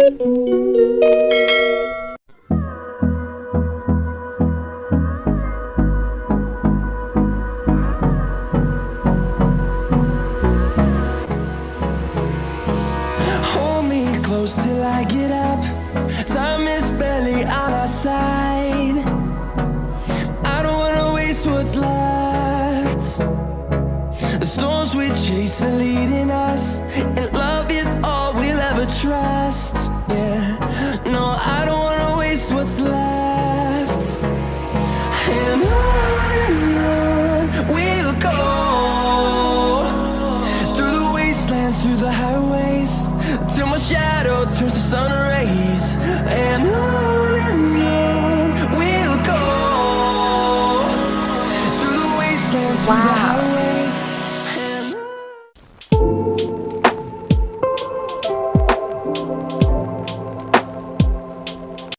Hold me close till I get up. Time is barely on our side. I don't wanna waste what's left. The storms we chase are leading us, and love is all we'll ever trust. Yeah, no, I don't wanna waste what's left. And on we'll go, through the wastelands, through the highways, till my shadow turns to sun rays. And on we'll go, through the wastelands, through the highways. And